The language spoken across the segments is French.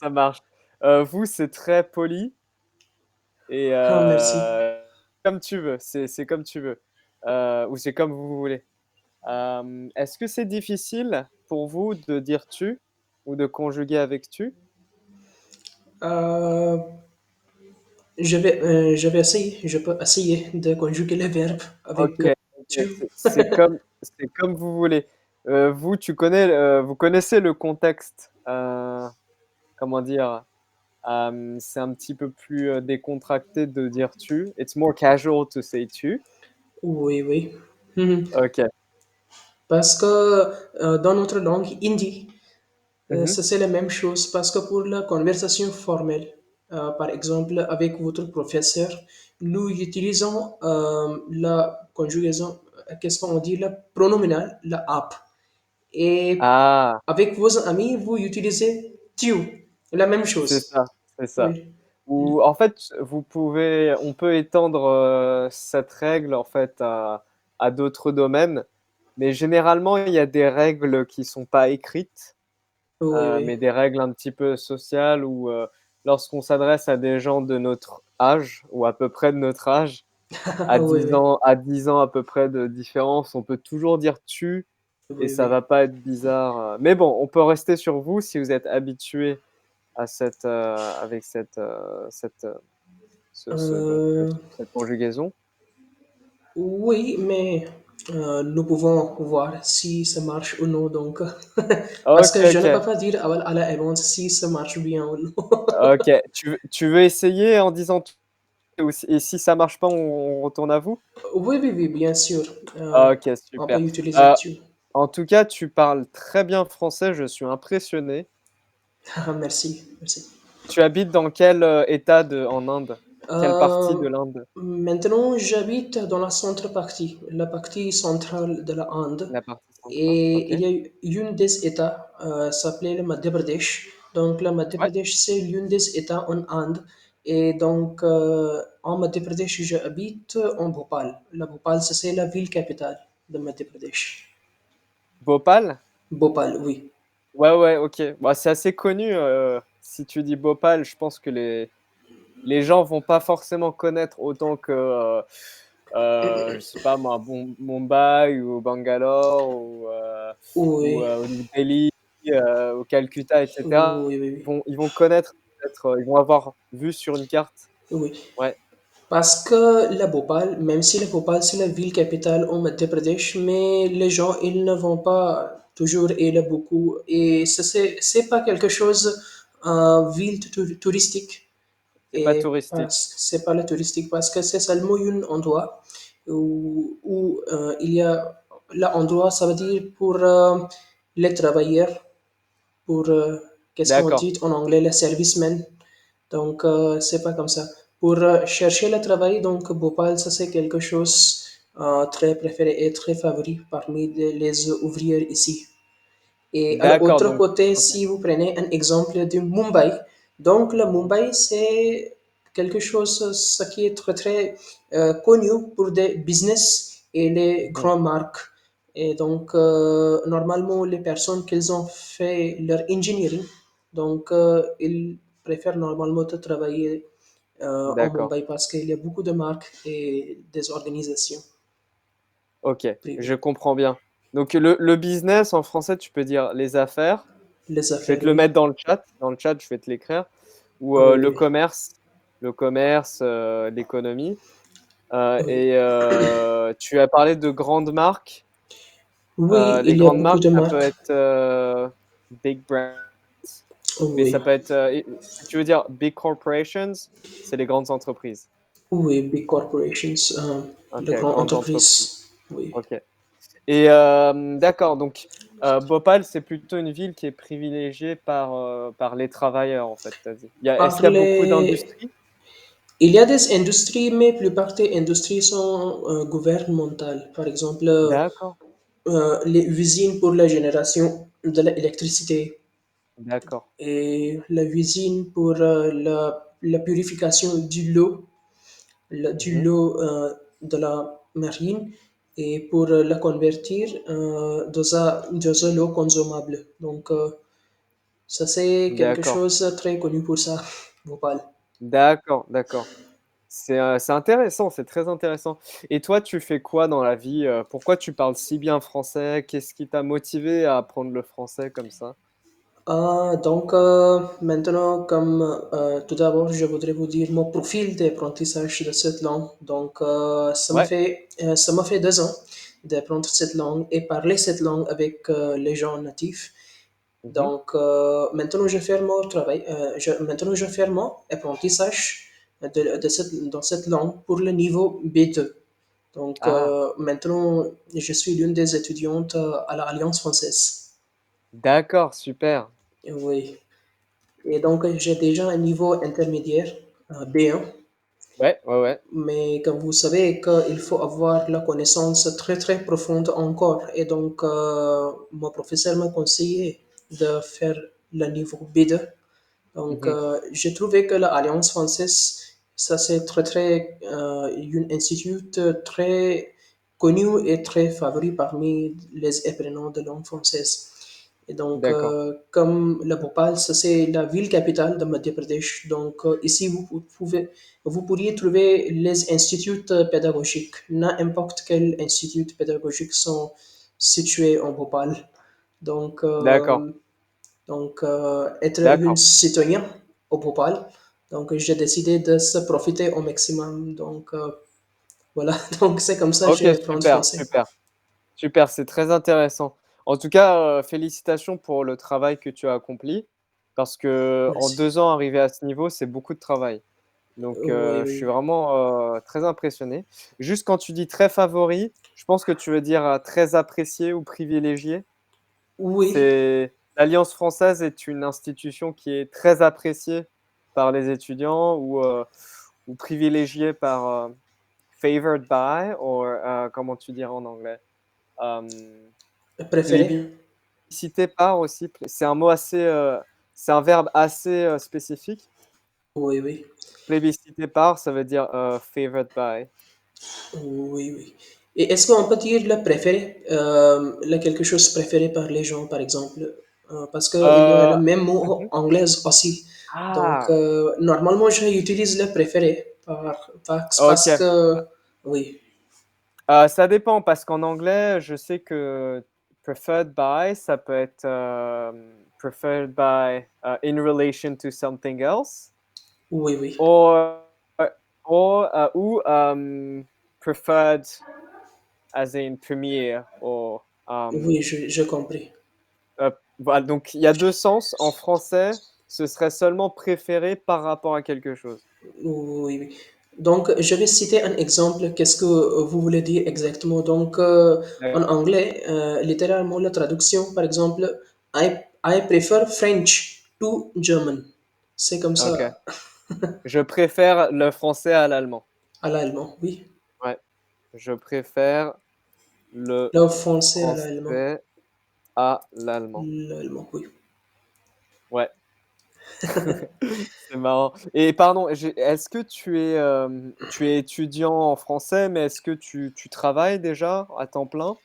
ça marche. Vous, c'est très poli et Ah, merci. comme tu veux, c'est comme tu veux, ou c'est comme vous voulez. Est-ce que c'est difficile pour vous de dire «tu» ou de conjuguer avec «tu»? Euh, je vais essayer, je peux essayer de conjuguer les verbes avec OK, OK, tu. c'est comme vous voulez. Vous, vous connaissez le contexte, comment dire? C'est un petit peu plus, décontracté de dire «tu». It's more casual to say «tu». Oui, oui. Mhm. OK. Parce que dans notre langue hindi, Mmh. ça c'est la même chose. Parce que pour la conversation formelle, par exemple avec votre professeur, nous utilisons la conjugaison, qu'est-ce qu'on dit, la pronominal, la app. Et Ah, avec vos amis, vous utilisez tu, la même c'est chose. ça, c'est ça. Oui. Ou en fait, on peut étendre, cette règle en fait à d'autres domaines, mais généralement, il y a des règles qui sont pas écrites, Oui, mais oui. des règles un petit peu sociales où, lorsqu'on s'adresse à des gens de notre âge ou à peu près de notre âge, Oui, oui. à 10 ans à peu près de différence, on peut toujours dire «tu» et Oui, ça oui. va pas être bizarre, mais bon, on peut rester sur vous si vous êtes habitué à avec Euh, cette conjugaison. oui, mais nous pouvons voir si ça marche ou non. Donc, parce OK, que je ne peux OK, pas dire à l'avance si ça marche bien ou non. OK. Tu veux essayer en disant «tu» et si ça marche pas, on retourne à vous? Oui, oui, oui, bien sûr. OK, On peut super. utiliser Heu, tu. En tout cas, tu parles très bien français, je suis impressionné. Merci, merci. Tu habites dans quel, état en Inde? Quelle partie Euh, de l'Inde? Maintenant, j'habite dans la centre partie, la partie centrale de la Inde. La partie centrale, OK. Et il y a une des États s'appelait le Madhya Pradesh. Donc, le Madhya Ouais. Pradesh, c'est l'une des États en Inde. Et donc, en Madhya Pradesh, j'habite en Bhopal. La Bhopal, c'est la ville capitale de Madhya Pradesh. Bhopal? Bhopal, oui. Ouais, ouais, OK. Bah, c'est assez connu, si tu dis Bhopal, je pense que les gens vont pas forcément connaître autant que, je sais pas moi, Mumbai ou Bangalore Oui, ou New Delhi, ou Calcutta et cetera. oui, oui, oui. Ils vont connaître peut-être, ils vont avoir vu sur une carte. Oui. Ouais, Parce que la Bhopal, même si la Bhopal c'est la ville capitale au Madhya Pradesh, mais les gens ils ne vont pas toujours y aller beaucoup et ça c'est pas quelque chose ville touristique c'est pas et touristique. c'est pas le touristique parce que c'est seulement un endroit où il y a l'endroit ça veut dire pour les travailleurs pour qu'est-ce qu'on D'accord, dit en anglais les servicemen donc, c'est pas comme ça. Pour chercher le travail, donc Bhopal, ça c'est quelque chose très préféré et très favori parmi les ouvriers ici. Et à d'accord, l'autre donc côté, OK. si vous prenez un exemple de Mumbai, donc le Mumbai c'est quelque chose ce qui est très très connu pour des business et les Mmh. grandes marques. Et donc normalement les personnes qui ont fait leur engineering, donc ils préfèrent normalement de travailler en D'accord, Mumbai parce qu'il y a beaucoup de marques et des organisations OK, je privées. comprends bien. Donc le business en français, tu peux dire les affaires. Les Je vais affaires, te le oui. mettre dans le chat. Dans le chat, je vais te l'écrire. Ou Oui, oui, le commerce, l'économie. oui. Et tu as parlé de grandes marques. Oui, Les il y a grandes beaucoup marques, de ça peut marques. être big brands, mais ça Oui, peut être, si tu veux dire big corporations, c'est les grandes entreprises. oui, big corporations, Ok, de grandes grandes entreprises. entreprises. Oui. Ok. Et d'accord, donc Bhopal, c'est plutôt une ville qui est privilégiée par les travailleurs, en fait, t'as dit. Est-ce Par qu'il y a beaucoup les... d'industries? Il y a des industries, mais la plupart des industries sont gouvernementales. Par exemple, D'accord, les usines pour la génération de l'électricité d'accord. et la usine pour la purification du lot, du Mhm. lot de la marine et pour la convertir dans un lot consommable. Donc, Ça, c'est quelque D'accord, chose de très connu pour ça, Bhopal. d'accord, d'accord. C'est intéressant, c'est très intéressant. Et toi, tu fais quoi dans la vie? Pourquoi tu parles si bien français? Qu'est-ce qui t'a motivé à apprendre le français comme ça? Maintenant, comme tout d'abord, je voudrais vous dire mon profil d'apprentissage de cette langue. Ouais. Ça m'a fait 2 ans d'apprendre cette langue et parler cette langue avec les gens natifs. Mmh. Maintenant, je fais mon travail, maintenant, je fais mon apprentissage dans cette langue pour le niveau B2. Ah, Maintenant, je suis l'une des étudiantes à l'Alliance française. d'accord, super. Oui. Et donc, j'ai déjà un niveau intermédiaire, B1, Ouais, ouais, ouais. mais comme vous savez qu'il faut avoir la connaissance très très profonde encore. Et donc, mon professeur m'a conseillé de faire le niveau B2. Mmh. J'ai trouvé que l'Alliance française, ça c'est très très une institut très connu et très favori parmi les apprenants de langue française. D'accord, Comme la Bhopal, ça c'est la ville capitale de Madhya Pradesh. Ici, vous pourriez trouver les instituts pédagogiques. N'importe quel institut pédagogique sont situés en Bhopal. Donc, d'accord, euh, Être une d'accord. citoyen au Bhopal. J'ai décidé de se profiter au maximum. Voilà. Donc, c'est comme ça que OK, j'ai appris le super, français. super, super, c'est très intéressant. En tout cas, félicitations pour le travail que tu as accompli parce que en Merci. 2 ans, arriver à ce niveau, c'est beaucoup de travail. Donc, Oui, je suis oui. vraiment, très impressionné. Juste quand tu dis «très favori», je pense que tu veux dire, «très apprécié» ou «privilégié». Oui, C'est l'Alliance française est une institution qui est très appréciée par les étudiants ou privilégiée par, favored by or, comment tu dirais en anglais? Hem, préféré. plébiscité par aussi, c'est un mot assez, c'est un verbe assez, spécifique. Oui, oui. Plébiscité par, ça veut dire, favored by. Oui, oui. Et est-ce qu'on peut dire le préféré, quelque chose préféré par les gens, par exemple? Parce qu'il y a le même mot Mmh. anglais aussi. Ah! Normalement, j'utilise le préféré parce OK. que, oui, Ça dépend parce qu'en anglais, je sais que preferred by, ça peut être, preferred by, in relation to something else oui, oui. or ou, preferred as in premier or, Oui, j'ai compris. voilà, donc il y a 2 sens. En français, ce serait seulement préféré par rapport à quelque chose. Oui, oui. Je vais citer un exemple. Qu'est-ce que vous voulez dire exactement? En D'accord. anglais, littéralement, la traduction, par exemple, I prefer French to German. C'est comme OK. ça Je préfère le français à l'allemand. à l'allemand, oui. Ouais, je préfère le Le français à l'allemand. français à l'allemand. L'allemand, oui. Ouais, c'est marrant et pardon, est-ce que tu es étudiant en français, mais est-ce que tu travailles déjà à temps plein?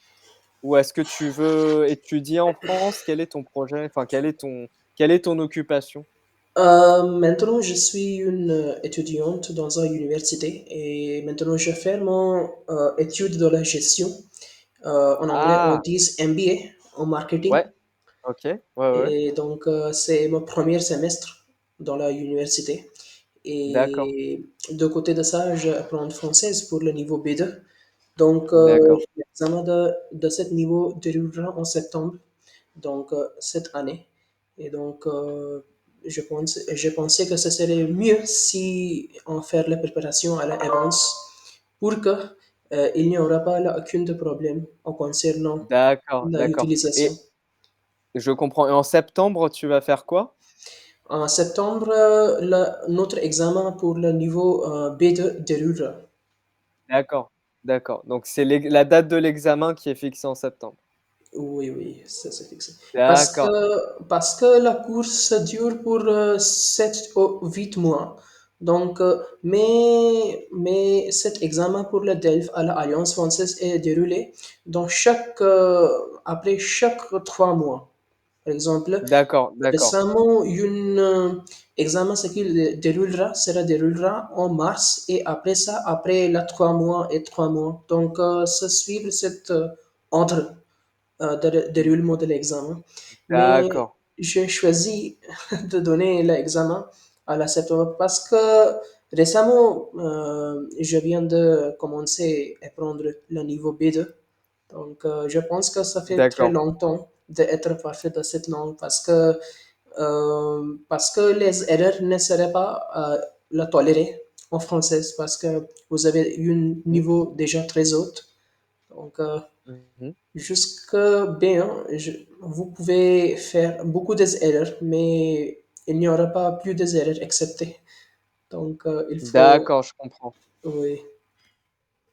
Ou est-ce que tu veux étudier en France? Quel est ton projet? Enfin, quelle est ton occupation? Maintenant, je suis une étudiante dans une université et maintenant je fais mon étude de la gestion. En anglais, on Ah! dit MBA en marketing. Ouais, OK. Ouais, ouais, C'est mon premier semestre dans la université. d'accord, Et de côté de ça, j'apprends le français pour le niveau B2. d'accord, L'examen de ce niveau déroulera en septembre, cette année. Et donc, je pensais que ce serait mieux si on fait la préparation à l'avance pour que il n'y aura pas aucun de problème en concernant d'accord, d'accord l'utilisation. et je comprends et en septembre, tu vas faire quoi? En septembre, notre examen pour le niveau B2 déroulera. D'accord, d'accord, donc c'est la date de l'examen qui est fixée en septembre. Oui, oui, ça c'est fixé. D'accord, Parce que la course dure pour 7 ou 8 mois. Mais cet examen pour le DELF à l'Alliance française est déroulé après chaque 3 mois. Par exemple, D'accord, d'accord, récemment, un examen ce qui sera déroulera en mars et après ça, après la 3 mois et 3 mois. Donc, se suivre cette ordre de déroulement de l'examen. Mais d'accord, j'ai choisi de donner l'examen à la septembre parce que récemment, je viens de commencer à prendre le niveau B2. Donc, je pense que ça fait très d'accord. longtemps d'être parfait dans cette langue parce que les erreurs ne seraient pas la tolérer en français parce que vous avez un Mhm, niveau déjà très haut. Donc, mhm. jusque B1, vous pouvez faire beaucoup d'erreurs, mais il n'y aura pas plus d'erreurs acceptées. Donc, il faut, D'accord, je comprends. oui.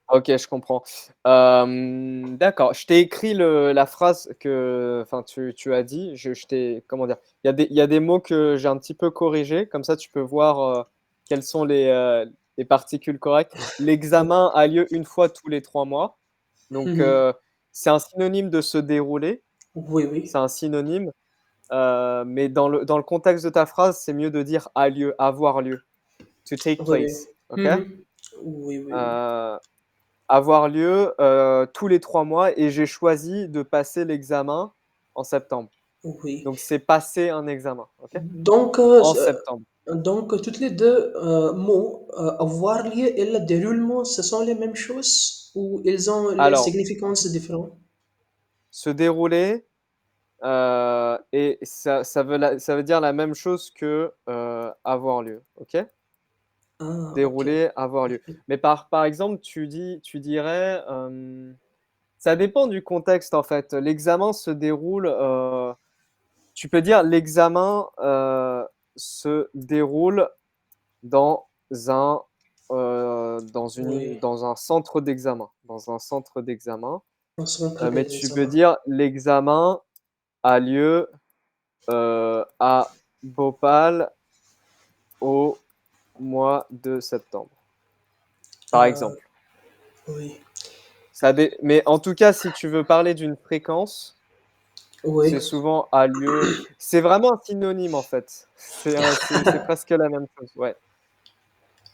Ok, je comprends. D'accord. Je t'ai écrit la phrase que, enfin, tu as dit. Je t'ai, comment dire? Il y a des mots que j'ai un petit peu corrigés. Comme ça, tu peux voir quelles sont les particules correctes. L'examen a lieu une fois tous les 3 mois. Donc, Mhm. c'est un synonyme de se dérouler. Oui, C'est oui, un synonyme. Mais dans le contexte de ta phrase, c'est mieux de dire a lieu, avoir lieu. To take oui, oui. place. OK? Mhm. Oui, oui, oui. Euh, avoir lieu tous les 3 mois et j'ai choisi de passer l'examen en septembre. Oui. Donc, c'est passer un examen. OK? Donc, En septembre. toutes les deux mots, avoir lieu et le déroulement, ce sont les mêmes choses ou ils ont les Alors, significances différentes? se dérouler, et ça veut dire la même chose que avoir lieu. OK? Ah, ok. Dérouler, avoir lieu. Mais par exemple, tu dirais, ça dépend du contexte en fait. L'examen se déroule, tu peux dire l'examen se déroule dans un, Oui. dans un centre d'examen. Dans un centre d'examen. On se rend Mais des tu peux examens. dire l'examen a lieu à Bhopal au mois de septembre, par Euh, exemple. oui. Mais en tout cas, si tu veux parler d'une fréquence, Oui. c'est souvent a lieu. C'est vraiment un synonyme en fait. C'est presque la même chose. Ouais.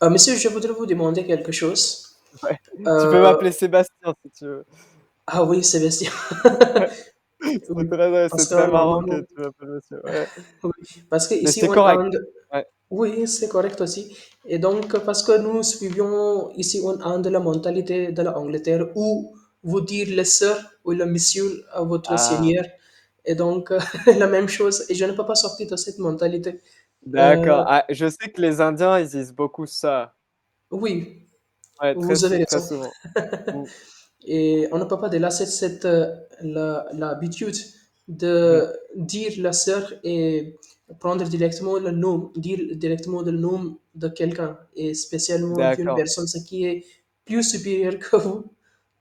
Monsieur, je voudrais vous demander quelque chose. Ouais. Tu peux Euh, m'appeler Sébastien si tu veux. ah oui, Sébastien. Ouais. Oui, C'est parce que très marrant que normalement, tu m'appelles monsieur. Ouais. oui, parce que Mais ici c'est en correct. Inde, Ouais. oui, c'est correct aussi. Et donc, parce que nous suivions ici en Inde la mentalité de l'Angleterre où vous dire le sir ou le monsieur à votre Ah, seigneur. Et donc, la même chose. Et je ne peux pas sortir de cette mentalité. d'accord. Euh, Ah, je sais que les Indiens, ils disent beaucoup ça. oui, Ouais, vous avez très raison. souvent. Mm, Et on ne peut pas délasser l'habitude mhm. de dire la sœur et prendre directement le nom, dire directement le nom de quelqu'un, et spécialement d'une D'accord. personne ce qui est plus supérieure que vous.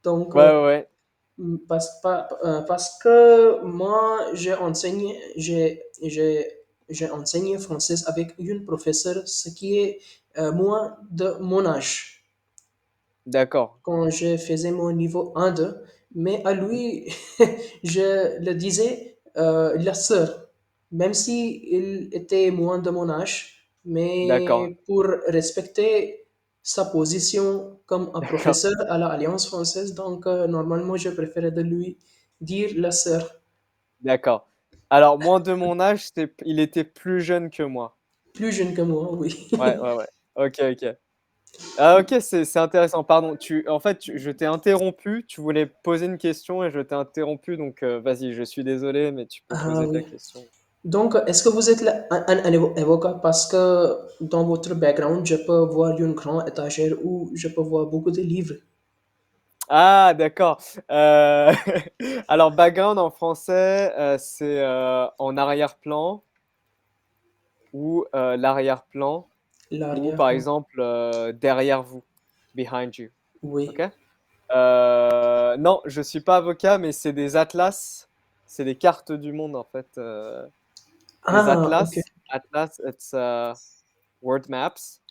Donc, Ouais, ouais, ouais. parce que moi, j'ai enseigné français avec une professeure, ce qui est moins de mon âge D'accord. quand je faisais mon niveau 1-2, mais à Mhm. lui, je le disais la sœur, même si il était moins de mon âge, D'accord. mais pour respecter sa position comme un D'accord. professeur à l'Alliance française, donc normalement je préférais de lui dire la sœur, D'accord. Alors, moi, de mon âge, il était plus jeune que moi. plus jeune que moi, oui. Ouais, ouais, ouais. Ok, ok. Ah, ok, c'est intéressant. Pardon. En fait, je t'ai interrompu. Tu voulais poser une question et je t'ai interrompu. Donc, vas-y, je suis désolé, mais tu peux Ah poser ta oui. question. Donc, est-ce que vous êtes un avocat? Parce que dans votre background, je peux voir une grande étagère où je peux voir beaucoup de livres. Ah, d'accord. Euh, Alors, background en français, c'est en arrière-plan ou l'arrière-plan ou, par L'arrière-plan. exemple, derrière vous, behind you. Oui. Ok? Non, je suis pas avocat, mais c'est des atlas, c'est des cartes du monde en fait. Des Ah, ok. atlas, atlas, it's world maps,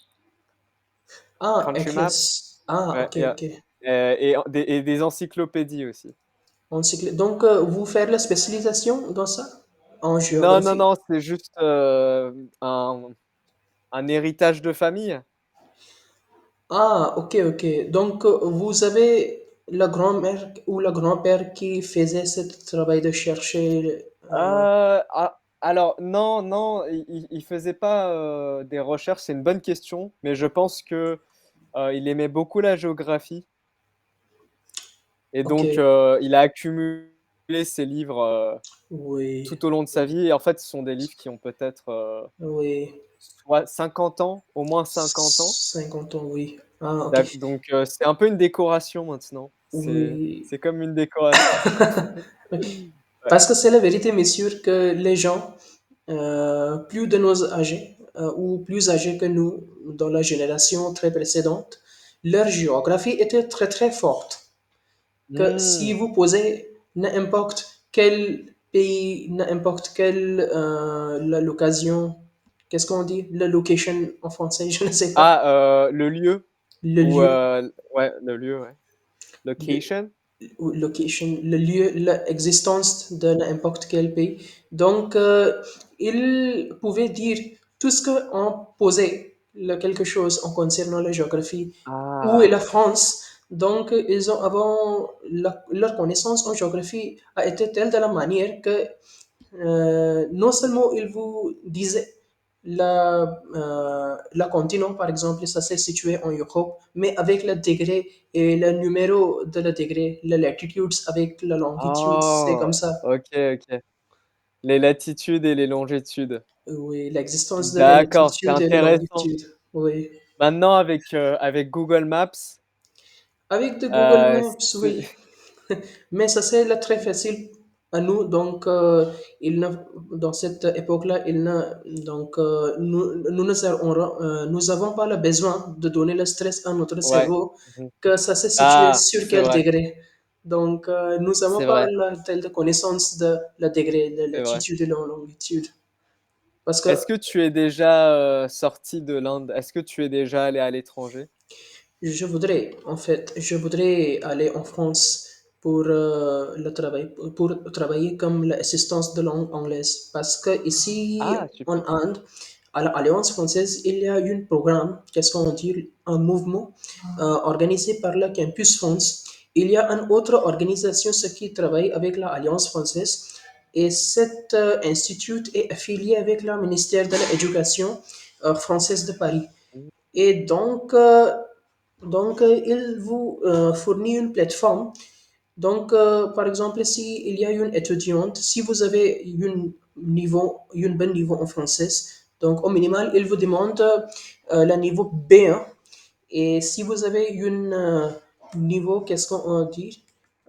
Ah, country maps, Atlas. Ah, ouais, ok, yeah. ok. Et des encyclopédies aussi. Donc, vous faites la spécialisation dans ça? en Non, non, géographie? non, c'est juste, un héritage de famille. Ah, ok, ok. Donc, vous avez la grand-mère ou le grand-père qui faisait ce travail de chercher. Alors non, non, il faisait pas, des recherches, c'est une bonne question, mais je pense que, il aimait beaucoup la géographie et Ok, donc il a accumulé ses livres, oui, tout au long de sa vie et en fait, ce sont des livres qui ont peut-être, oui. soit 50 ans, au moins 50 ans. 50 ans, oui. Ah, ok. Donc c'est un peu une décoration maintenant. C'est Oui. c'est comme une décoration. Ok. Ouais. Parce que c'est la vérité, monsieur, que les gens, plus de nos âgés, ou plus âgés que nous, dans la génération très précédente, leur géographie était très très forte. Que si Mmh. vous posez n'importe quel pays, n'importe quelle l'occasion, qu'est-ce qu'on dit? La location en français, je ne sais pas. Le lieu Le ou lieu, ouais, le lieu, ouais. le, Location? ou location, le lieu, l'existence de n'importe quel pays. Donc, il pouvait dire tout ce qu'on posait, quelque chose en concernant la géographie. Où est Ah! la France? Donc, ils ont avant leur connaissance en géographie a été telle de la manière que non seulement il vous disait la continent, par exemple, ça s'est situé en Europe, mais avec le degré et le numéro de le degré, la latitude avec la longitude, c'est Oh! comme ça. OK, OK. Les latitudes et les longitudes. Oui, l'existence de la D'accord, c'est latitude et la intéressant. longitude. Oui. Maintenant avec Google Maps, Avec de Google Maps, c'est oui. Mais ça, c'est là très facile à nous. Donc, dans cette époque-là, nous nous avons pas le besoin de donner le stress à notre ouais. cerveau Mmh. que ça s'est situé Ah! sur C'est quel vrai, degré. Donc, nous n'avons c'est pas vrai, la telle connaissance de la degré, de c'est vrai. latitude et de la longitude. Parce que Est-ce que tu es déjà, sorti de l'Inde? Est-ce que tu es déjà allé à l'étranger? je voudrais aller en France pour le travail, pour travailler comme l'assistance de langue anglaise. Parce que ici, Ah en super. Inde, à l'Alliance française, il y a un programme, qu'est-ce qu'on dit, un mouvement organisé par le Campus France. Il y a une autre organisation ce qui travaille avec l'Alliance française. Et cet institut est affilié avec le ministère de l'Éducation française de Paris. Mmh. Et il vous fournit une plateforme. Donc, par exemple, si il y a une étudiante, si vous avez un bon niveau en français, donc au minimal, il vous demande le niveau B1. Et si vous avez un niveau, qu'est-ce qu'on dit?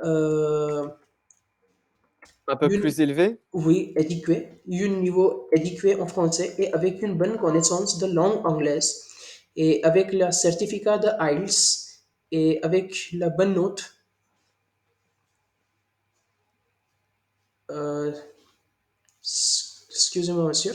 Euh, Un peu une, plus élevé? oui, éduqué, un niveau éduqué en français et avec une bonne connaissance de langue anglaise et avec le certificat de IELTS et avec la bonne note. Euh, Excusez-moi, monsieur.